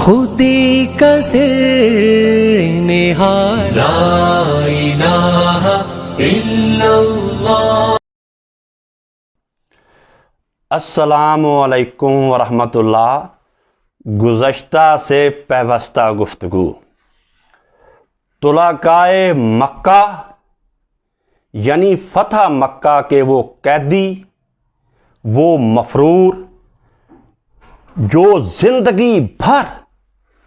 خودی کا سر نہاد لا الہ الا اللہ۔ السلام علیکم ورحمۃ اللہ۔ گزشتہ سے پیوستہ گفتگو طلقائے مکہ یعنی فتح مکہ کے وہ قیدی، وہ مفرور جو زندگی بھر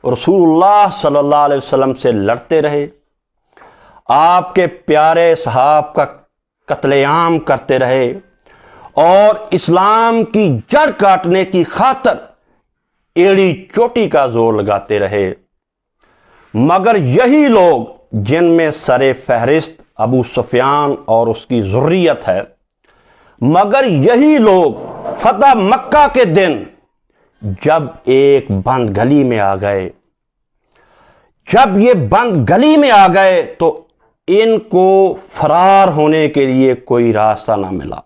رسول اللہ صلی اللہ علیہ وسلم سے لڑتے رہے، آپ کے پیارے صحاب کا قتل عام کرتے رہے اور اسلام کی جڑ کاٹنے کی خاطر ایڑی چوٹی کا زور لگاتے رہے، مگر یہی لوگ جن میں سر فہرست ابو سفیان اور اس کی ذریت ہے، مگر یہی لوگ فتح مکہ کے دن جب ایک بند گلی میں آ گئے، جب یہ بند گلی میں آ گئے تو ان کو فرار ہونے کے لیے کوئی راستہ نہ ملا۔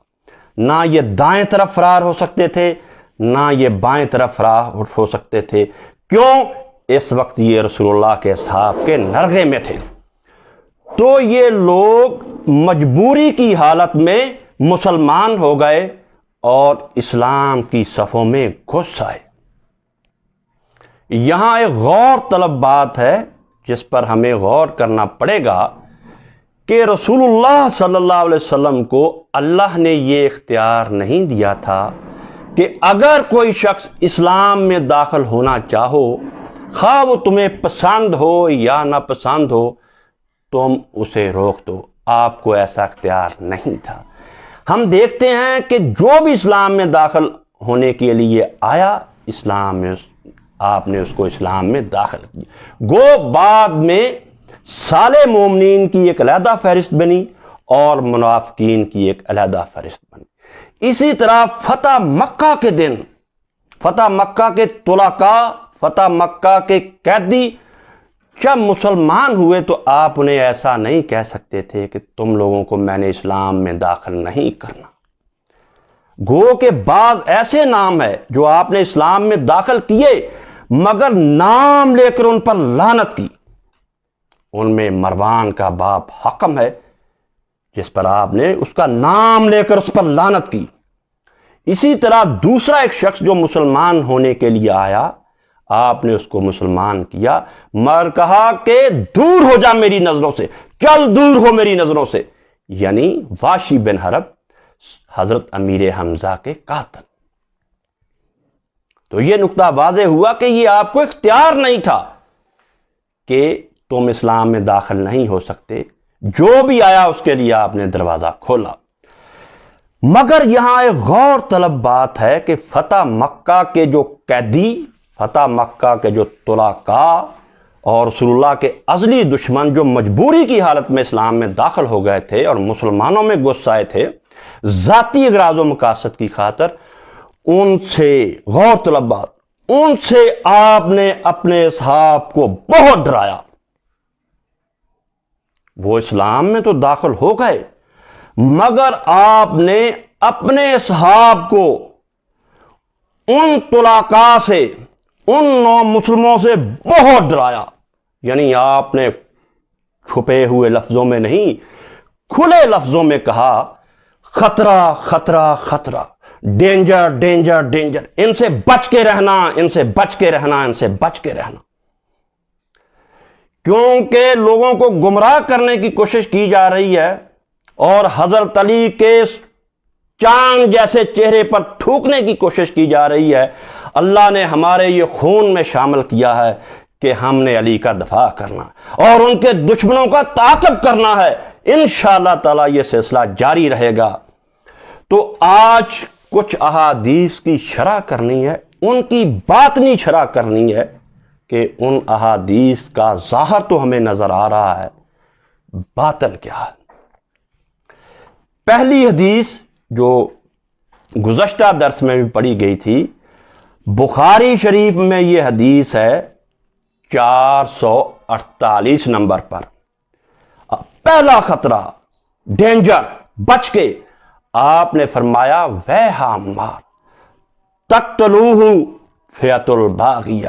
نہ یہ دائیں طرف فرار ہو سکتے تھے، نہ یہ بائیں طرف فرار ہو سکتے تھے۔ کیوں؟ اس وقت یہ رسول اللہ کے اصحاب کے نرغے میں تھے۔ تو یہ لوگ مجبوری کی حالت میں مسلمان ہو گئے اور اسلام کی صفوں میں گھس آئے۔ یہاں ایک غور طلب بات ہے جس پر ہمیں غور کرنا پڑے گا کہ رسول اللہ صلی اللہ علیہ وسلم کو اللہ نے یہ اختیار نہیں دیا تھا کہ اگر کوئی شخص اسلام میں داخل ہونا چاہو، خواہ وہ تمہیں پسند ہو یا ناپسند ہو، تم اسے روک دو۔ آپ کو ایسا اختیار نہیں تھا۔ ہم دیکھتے ہیں کہ جو بھی اسلام میں داخل ہونے کے لیے آیا، اسلام میں آپ نے اس کو اسلام میں داخل کیا۔ گو بعد میں صالح مومنین کی ایک علیحدہ فہرست بنی اور منافقین کی ایک علیحدہ فہرست بنی۔ اسی طرح فتح مکہ کے دن فتح مکہ کے طلقاء، فتح مکہ کے قیدی جب مسلمان ہوئے تو آپ انہیں ایسا نہیں کہہ سکتے تھے کہ تم لوگوں کو میں نے اسلام میں داخل نہیں کرنا۔ گو کے بعض ایسے نام ہے جو آپ نے اسلام میں داخل کیے مگر نام لے کر ان پر لعنت کی۔ ان میں مروان کا باپ حکم ہے جس پر آپ نے اس کا نام لے کر اس پر لعنت کی۔ اسی طرح دوسرا ایک شخص جو مسلمان ہونے کے لیے آیا، آپ نے اس کو مسلمان کیا مگر کہا کہ دور ہو جا میری نظروں سے، چل دور ہو میری نظروں سے، یعنی واشی بن حرب حضرت امیر حمزہ کے قاتل۔ تو یہ نقطہ واضح ہوا کہ یہ آپ کو اختیار نہیں تھا کہ تم اسلام میں داخل نہیں ہو سکتے۔ جو بھی آیا اس کے لیے آپ نے دروازہ کھولا۔ مگر یہاں ایک غور طلب بات ہے کہ فتح مکہ کے جو قیدی، فتح مکہ کے جو طلقاء اور رسول اللہ کے ازلی دشمن جو مجبوری کی حالت میں اسلام میں داخل ہو گئے تھے اور مسلمانوں میں گھس آئے تھے ذاتی اغراض و مقاصد کی خاطر، ان سے غور طلب بات، ان سے آپ نے اپنے اصحاب کو بہت ڈرایا۔ وہ اسلام میں تو داخل ہو گئے مگر آپ نے اپنے اصحاب کو ان طلقاء سے، ان نو مسلموں سے بہت ڈرایا۔ یعنی آپ نے چھپے ہوئے لفظوں میں نہیں، کھلے لفظوں میں کہا خطرہ خطرہ خطرہ، ڈینجر ڈینجر ڈینجر، ان سے بچ کے رہنا، ان سے بچ کے رہنا، ان سے بچ کے رہنا۔ کیونکہ لوگوں کو گمراہ کرنے کی کوشش کی جا رہی ہے اور حضرت علی کے چاند جیسے چہرے پر تھوکنے کی کوشش کی جا رہی ہے۔ اللہ نے ہمارے یہ خون میں شامل کیا ہے کہ ہم نے علی کا دفاع کرنا اور ان کے دشمنوں کا تعاقب کرنا ہے۔ انشاءاللہ تعالی یہ سلسلہ جاری رہے گا۔ تو آج کچھ احادیث کی شرح کرنی ہے، ان کی باطنی شرح کرنی ہے کہ ان احادیث کا ظاہر تو ہمیں نظر آ رہا ہے، باطن کیا ہے۔ پہلی حدیث جو گزشتہ درس میں بھی پڑھی گئی تھی، بخاری شریف میں یہ حدیث ہے 448 نمبر پر۔ پہلا خطرہ، ڈینجر، بچ کے، آپ نے فرمایا ویحا عمار تقتلوہ فئۃ الباغیہ،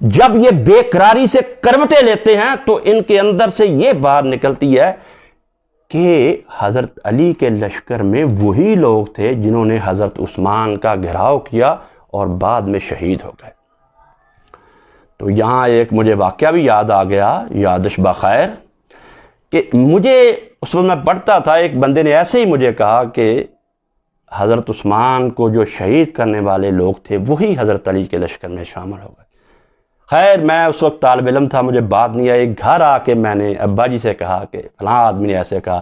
جب یہ بے قراری سے کروٹیں لیتے ہیں تو ان کے اندر سے یہ بات نکلتی ہے کہ حضرت علی کے لشکر میں وہی لوگ تھے جنہوں نے حضرت عثمان کا گھیراؤ کیا اور بعد میں شہید ہو گئے۔ تو یہاں ایک مجھے واقعہ بھی یاد آ گیا، یادش بخیر، کہ مجھے اس وقت میں پڑھتا تھا، ایک بندے نے ایسے ہی مجھے کہا کہ حضرت عثمان کو جو شہید کرنے والے لوگ تھے وہی حضرت علی کے لشکر میں شامل ہو گئے۔ خیر میں اس وقت طالب علم تھا، مجھے بات نہیں آئی، گھر آ کے میں نے ابا جی سے کہا کہ فلاں آدمی نے ایسے کہا۔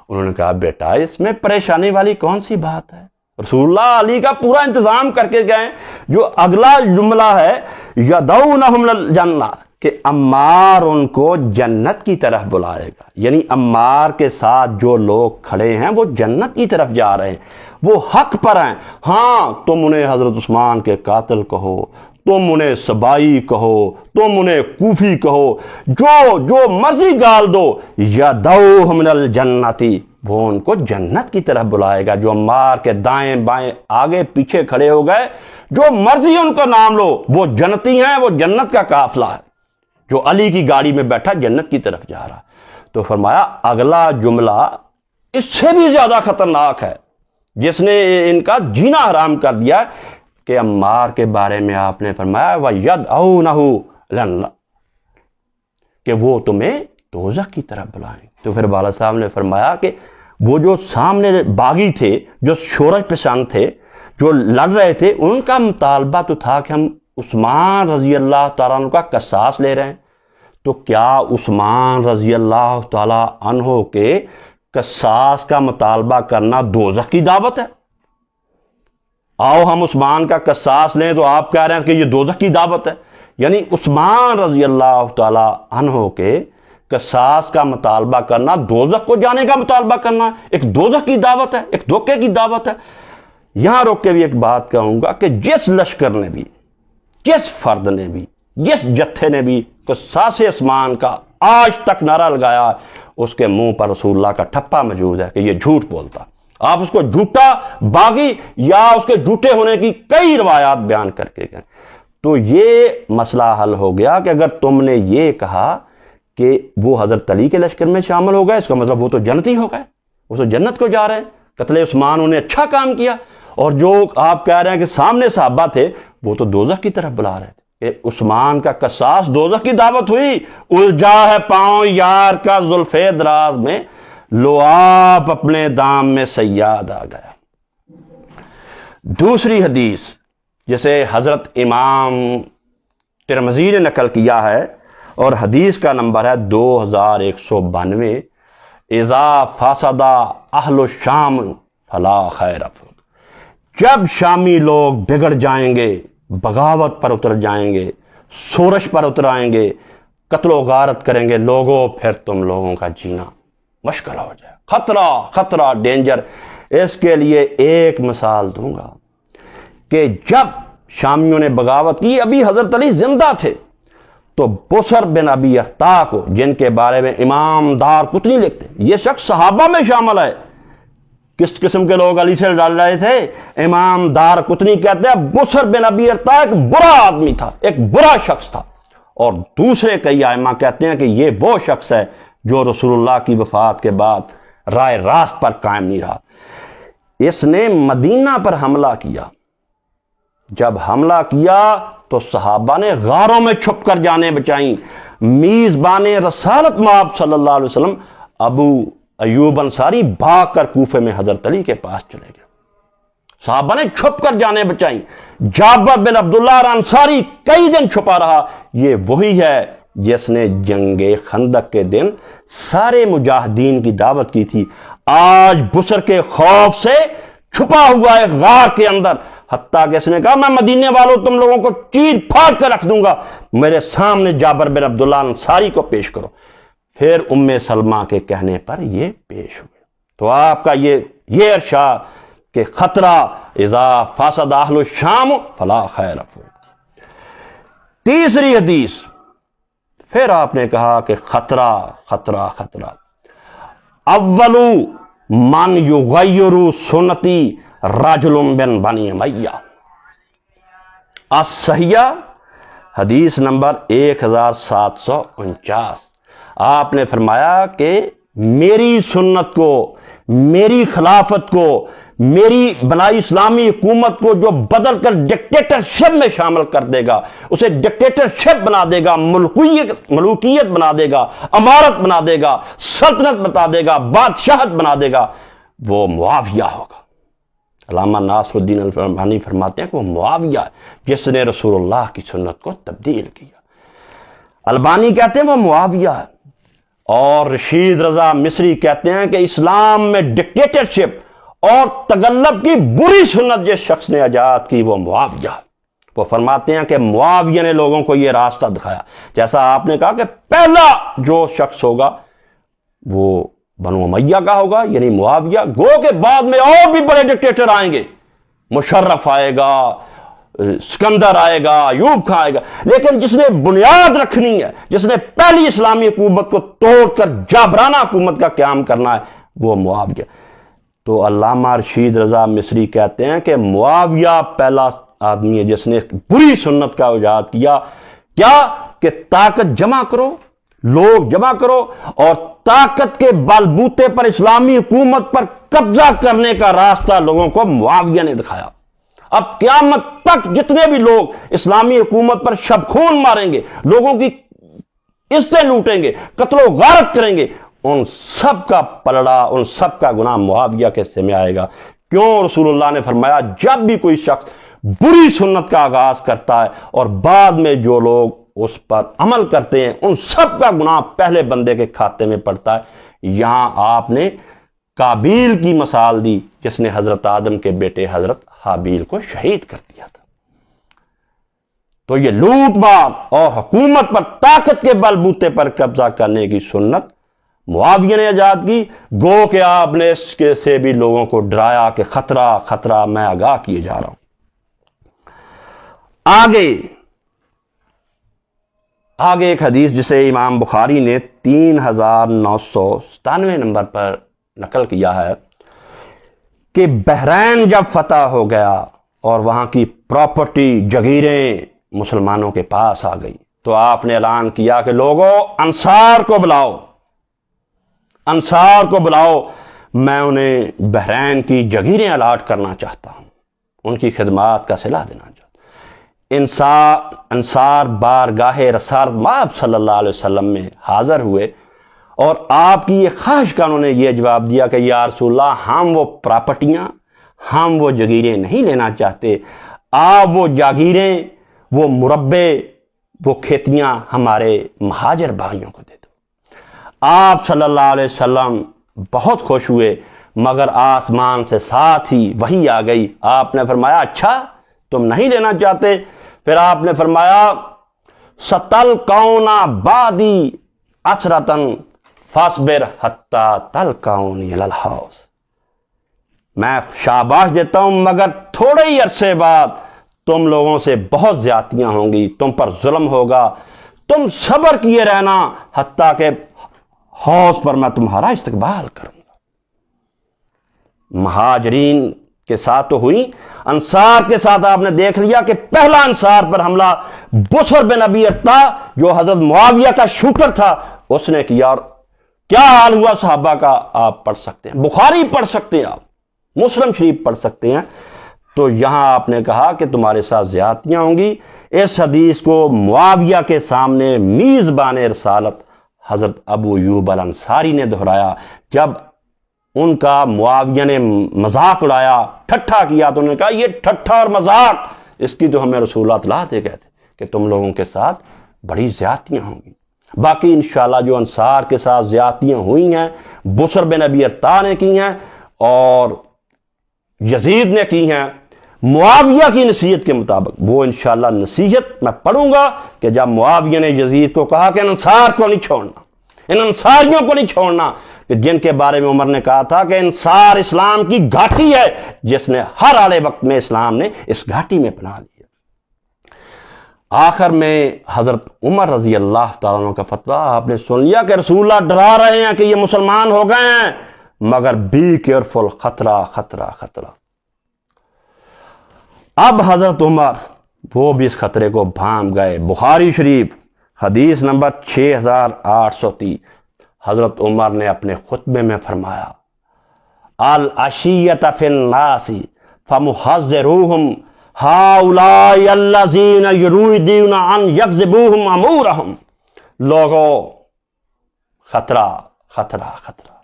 انہوں نے کہا بیٹا اس میں پریشانی والی کون سی بات ہے، رسول اللہ علی کا پورا انتظام کر کے گئے۔ جو اگلا جملہ ہے یدعونہم للجنہ، کہ عمار ان کو جنت کی طرف بلائے گا، یعنی عمار کے ساتھ جو لوگ کھڑے ہیں وہ جنت کی طرف جا رہے ہیں، وہ حق پر ہیں۔ ہاں تم انہیں حضرت عثمان کے قاتل کہو، تم انہیں سبائی کہو، تم انہیں کوفی کہو، جو مرضی گال دو، یدعوہم للجنتی، وہ ان کو جنت کی طرف بلائے گا۔ جو عمار کے دائیں بائیں آگے پیچھے کھڑے ہو گئے، جو مرضی ان کو نام لو، وہ جنتی ہیں، وہ جنت کا قافلہ ہے۔ جو علی کی گاڑی میں بیٹھا جنت کی طرف جا رہا۔ تو فرمایا اگلا جملہ اس سے بھی زیادہ خطرناک ہے، جس نے ان کا جینا حرام کر دیا، کہ عمار کے بارے میں آپ نے فرمایا وَيَدْعُونَهُ لَنَّ، کہ وہ تمہیں دوزخ کی طرف بلائیں۔ تو پھر والد صاحب نے فرمایا کہ وہ جو سامنے باغی تھے، جو شورش پسند تھے، جو لڑ رہے تھے، ان کا مطالبہ تو تھا کہ ہم عثمان رضی اللہ تعالیٰ عنہ کا قصاص لے رہے ہیں، تو کیا عثمان رضی اللہ تعالیٰ عنہ کے قصاص کا مطالبہ کرنا دوزخ کی دعوت ہے؟ آؤ ہم عثمان کا قصاص لیں، تو آپ کہہ رہے ہیں کہ یہ دوزخ کی دعوت ہے؟ یعنی عثمان رضی اللہ تعالیٰ عنہ کے قصاص کا مطالبہ کرنا دوزخ کو جانے کا مطالبہ کرنا ایک دوزخ کی دعوت ہے، ایک دھوکے کی دعوت ہے۔ یہاں روک کے بھی ایک بات کہوں گا کہ جس لشکر نے بھی، جس فرد نے بھی، جس جتھے نے بھی قصاص عثمان کا آج تک نعرہ لگایا، اس کے منہ پر رسول اللہ کا ٹھپا موجود ہے کہ یہ جھوٹ بولتا۔ آپ اس کو جھوٹا باغی یا اس کے جھوٹے ہونے کی کئی روایات بیان کر کے گئے۔ تو یہ مسئلہ حل ہو گیا کہ اگر تم نے یہ کہا کہ وہ حضرت علی کے لشکر میں شامل ہو گئے، اس کا مطلب وہ تو جنتی ہو گئے، وہ تو جنت کو جا رہے ہیں، قتل عثمان انہیں اچھا کام کیا۔ اور جو آپ کہہ رہے ہیں کہ سامنے صحابہ تھے، وہ تو دوزخ کی طرف بلا رہے تھے کہ عثمان کا قصاص دوزخ کی دعوت ہوئی۔ الجھا ہے پاؤں یار کا زلف دراز میں، لو آپ اپنے دام میں صیاد آ گیا۔ دوسری حدیث جسے حضرت امام ترمذی نے نقل کیا ہے، اور حدیث کا نمبر ہے 2192، اذا فسد اہل الشام فلا خیر فیہ، جب شامی لوگ بگڑ جائیں گے، بغاوت پر اتر جائیں گے، شورش پر اتر آئیں گے، قتل و غارت کریں گے لوگوں، پھر تم لوگوں کا جینا مشکل ہو جائے، خطرہ خطرہ، ڈینجر۔ اس کے لیے ایک مثال دوں گا کہ جب شامیوں نے بغاوت کی، ابھی حضرت علی زندہ تھے، تو بسر بن ابی اختا کو، جن کے بارے میں امام دار قطنی لکھتے ہیں، یہ شخص صحابہ میں شامل ہے۔ کس قسم کے لوگ علی سے ڈال رہے تھے؟ امام دار قطنی کہتے ہیں بسر بن ابی اختا ایک برا آدمی تھا، ایک برا شخص تھا، اور دوسرے کئی ائمہ کہتے ہیں کہ یہ وہ شخص ہے جو رسول اللہ کی وفات کے بعد رائے راست پر قائم نہیں رہا۔ اس نے مدینہ پر حملہ کیا۔ جب حملہ کیا تو صحابہ نے غاروں میں چھپ کر جانیں بچائیں۔ میزبان رسالت مآب صلی اللہ علیہ وسلم ابو ایوب انصاری بھاگ کر کوفے میں حضرت علی کے پاس چلے گئے، صحابہ نے چھپ کر جانیں بچائیں۔ جابر بن عبداللہ انصاری کئی دن چھپا رہا۔ یہ وہی ہے جس نے جنگ خندق کے دن سارے مجاہدین کی دعوت کی تھی۔ آج بسر کے خوف سے چھپا ہوا ہے غار کے اندر، حتیٰ کہ اس نے کہا میں مدینے والوں تم لوگوں کو چیر پھاڑ کر رکھ دوں گا، میرے سامنے جابر بن عبداللہ انصاری کو پیش کرو۔ پھر ام سلمہ کے کہنے پر یہ پیش ہوئے۔ تو آپ کا یہ ارشاد کہ خطرہ اذا فسد اہل الشام فلا خیر فیہ۔ تیسری حدیث پھر آپ نے کہا کہ خطرہ خطرہ خطرہ، اول من یغیر سنتی رجل بن بنی امیہ۔ الصحیح حدیث نمبر 1749، آپ نے فرمایا کہ میری سنت کو، میری خلافت کو، میری بنائی اسلامی حکومت کو جو بدل کر ڈکٹیٹرشپ میں شامل کر دے گا، اسے ڈکٹیٹرشپ بنا دے گا، ملوکیت بنا دے گا، امارت بنا دے گا، سلطنت بتا دے گا، بادشاہت بنا دے گا، وہ معاویہ ہوگا۔ علامہ ناصر الدین الالبانی فرماتے ہیں کہ وہ معاویہ ہے جس نے رسول اللہ کی سنت کو تبدیل کیا۔ البانی کہتے ہیں وہ معاویہ ہے، اور رشید رضا مصری کہتے ہیں کہ اسلام میں ڈکٹیٹرشپ اور تغلب کی بری سنت جس شخص نے ایجاد کی وہ معاویہ ہے۔ وہ فرماتے ہیں کہ معاویہ نے لوگوں کو یہ راستہ دکھایا، جیسا آپ نے کہا کہ پہلا جو شخص ہوگا وہ بنو امیہ کا ہوگا، یعنی معاویہ، گو کہ بعد میں اور بھی بڑے ڈکٹیٹر آئیں گے، مشرف آئے گا، سکندر آئے گا، ایوب خان آئے گا، لیکن جس نے بنیاد رکھنی ہے، جس نے پہلی اسلامی حکومت کو توڑ کر جابرانہ حکومت کا قیام کرنا ہے، وہ معاویہ۔ تو علامہ رشید رضا مصری کہتے ہیں کہ معاویہ پہلا آدمی ہے جس نے بری سنت کا ایجاد کیا، کیا کہ طاقت جمع کرو، لوگ جمع کرو، اور طاقت کے بلبوتے پر اسلامی حکومت پر قبضہ کرنے کا راستہ لوگوں کو معاویہ نے دکھایا۔ اب قیامت تک جتنے بھی لوگ اسلامی حکومت پر شب خون ماریں گے، لوگوں کی عزتیں لوٹیں گے، قتل و غارت کریں گے، ان سب کا پلڑا، ان سب کا گناہ معاویہ کے حصے میں آئے گا۔ کیوں؟ رسول اللہ نے فرمایا جب بھی کوئی شخص بری سنت کا آغاز کرتا ہے اور بعد میں جو لوگ اس پر عمل کرتے ہیں، ان سب کا گناہ پہلے بندے کے کھاتے میں پڑتا ہے۔ یہاں آپ نے قابیل کی مثال دی جس نے حضرت آدم کے بیٹے حضرت حابیل کو شہید کر دیا تھا۔ تو یہ لوٹ مار اور حکومت پر طاقت کے بلبوتے پر قبضہ کرنے کی سنت معاویہ نے ایجاد کی، گو کہ آپ نے اس کے سے بھی لوگوں کو ڈرایا کہ خطرہ خطرہ، میں آگاہ کیے جا رہا ہوں۔ آگے ایک حدیث جسے امام بخاری نے 3997 نمبر پر نقل کیا ہے کہ بحرین جب فتح ہو گیا اور وہاں کی پراپرٹی، جگیریں مسلمانوں کے پاس آ گئی، تو آپ نے اعلان کیا کہ لوگوں انصار کو بلاؤ، انصار کو بلاؤ، میں انہیں بحرین کی جگیریں الاٹ کرنا چاہتا ہوں، ان کی خدمات کا صلہ دینا چاہتا ہوں۔ انصار بارگاہ رسالت مآب صلی اللہ علیہ وسلم میں حاضر ہوئے اور آپ کی یہ خواہش کا انہوں نے یہ جواب دیا کہ یا رسول اللہ، ہم وہ پراپرٹیاں، ہم وہ جگیریں نہیں لینا چاہتے، آپ وہ جاگیریں، وہ مربے، وہ کھیتیاں ہمارے مہاجر بھائیوں کو دے دو۔ آپ صلی اللہ علیہ وسلم بہت خوش ہوئے، مگر آسمان سے ساتھ ہی وحی آ گئی۔ آپ نے فرمایا اچھا تم نہیں لینا چاہتے؟ پھر آپ نے فرمایا ستلقون بعدی عسرتن فاصبر حتی تلقونی علی الحوض، میں شاباش دیتا ہوں مگر تھوڑے ہی عرصے بعد تم لوگوں سے بہت زیادتیاں ہوں گی، تم پر ظلم ہوگا، تم صبر کیے رہنا حتیٰ کہ حوض پر میں تمہارا استقبال کروں گا۔ مہاجرین کے ساتھ تو ہوئی، انصار کے ساتھ آپ نے دیکھ لیا کہ پہلا انصار پر حملہ بسر بن ابی عطا جو حضرت معاویہ کا شوٹر تھا اس نے کیا، اور کیا حال ہوا صحابہ کا آپ پڑھ سکتے ہیں، بخاری پڑھ سکتے ہیں، آپ مسلم شریف پڑھ سکتے ہیں۔ تو یہاں آپ نے کہا کہ تمہارے ساتھ زیادتیاں ہوں گی۔ اس حدیث کو معاویہ کے سامنے میزبان رسالت حضرت ابو ایوب الانصاری نے دہرایا۔ جب ان کا معاویہ نے مذاق اڑایا، ٹھٹھا کیا، تو انہوں نے کہا یہ ٹھٹھا اور مذاق، اس کی تو ہمیں رسول اللہ اطلاع کہتے کہ تم لوگوں کے ساتھ بڑی زیادتیاں ہوں گی۔ باقی انشاءاللہ جو انصار کے ساتھ زیادتیاں ہوئی ہیں، بسر بن ابی عطا نے کی ہیں اور یزید نے کی ہیں معاویہ کی نصیحت کے مطابق، وہ انشاءاللہ نصیحت میں پڑھوں گا کہ جب معاویہ نے یزید کو کہا کہ ان انصار کو نہیں چھوڑنا، ان انصاریوں کو نہیں چھوڑنا، کہ جن کے بارے میں عمر نے کہا تھا کہ انصار اسلام کی گھاٹی ہے جس نے ہر آلے وقت میں اسلام نے اس گھاٹی میں پناہ لی۔ آخر میں حضرت عمر رضی اللہ تعالیٰ عنہ کا فتویٰ آپ نے سن لیا کہ رسول اللہ ڈرا رہے ہیں کہ یہ مسلمان ہو گئے ہیں، مگر بی کیئرفل، خطرہ خطرہ خطرہ۔ اب حضرت عمر وہ بھی اس خطرے کو بھانپ گئے۔ بخاری شریف حدیث نمبر 6830، حضرت عمر نے اپنے خطبے میں فرمایا، العشیۃ فی الناس فمحذروہم ہؤلاء الذین یریدون ان یکذبوہم امورہم۔ لوگوں، خطرہ خطرہ خطرہ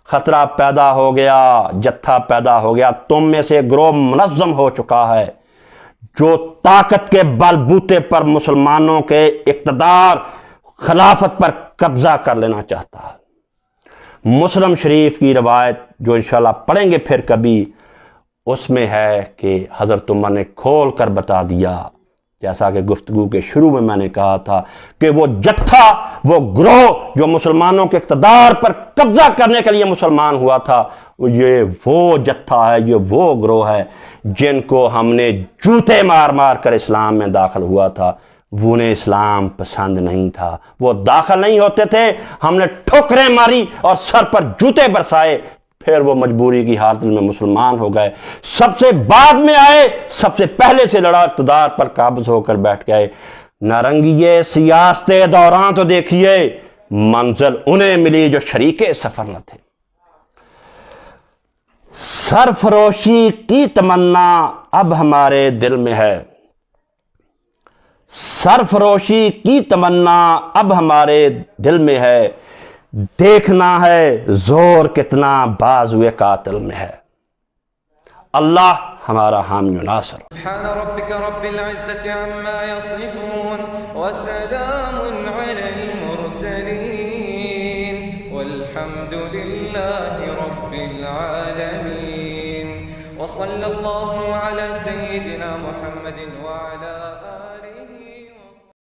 خطرہ پیدا ہو گیا، جتھا پیدا ہو گیا، تم میں سے گروہ منظم ہو چکا ہے جو طاقت کے بل بوتے پر مسلمانوں کے اقتدار خلافت پر قبضہ کر لینا چاہتا ہے۔ مسلم شریف کی روایت جو انشاءاللہ پڑھیں گے پھر کبھی، اس میں ہے کہ حضرت عمر نے کھول کر بتا دیا، جیسا کہ گفتگو کے شروع میں نے کہا تھا، کہ وہ جتھا، وہ گروہ جو مسلمانوں کے اقتدار پر قبضہ کرنے کے لیے مسلمان ہوا تھا، یہ وہ جتھا ہے، یہ وہ گروہ ہے جن کو ہم نے جوتے مار مار کر اسلام میں داخل ہوا تھا۔ انہیں اسلام پسند نہیں تھا، وہ داخل نہیں ہوتے تھے، ہم نے ٹھوکریں ماری اور سر پر جوتے برسائے، پھر وہ مجبوری کی حالت میں مسلمان ہو گئے۔ سب سے بعد میں آئے، سب سے پہلے سے لڑا، اقتدار پر قابض ہو کر بیٹھ گئے۔ نارنگیے سیاست دوران تو دیکھیے، منزل انہیں ملی جو شریک سفر نہ تھے۔ سرفروشی کی تمنا اب ہمارے دل میں ہے، سرفروشی کی تمنا اب ہمارے دل میں ہے، دیکھنا ہے زور کتنا بازوئے قاتل میں ہے۔ اللہ ہمارا حامی و ناصر۔ سبحان ربك رب العزة عما يصفون وسلام على المرسلين والحمد لله رب العالمين، وصلى الله على سيدنا محمد وعلى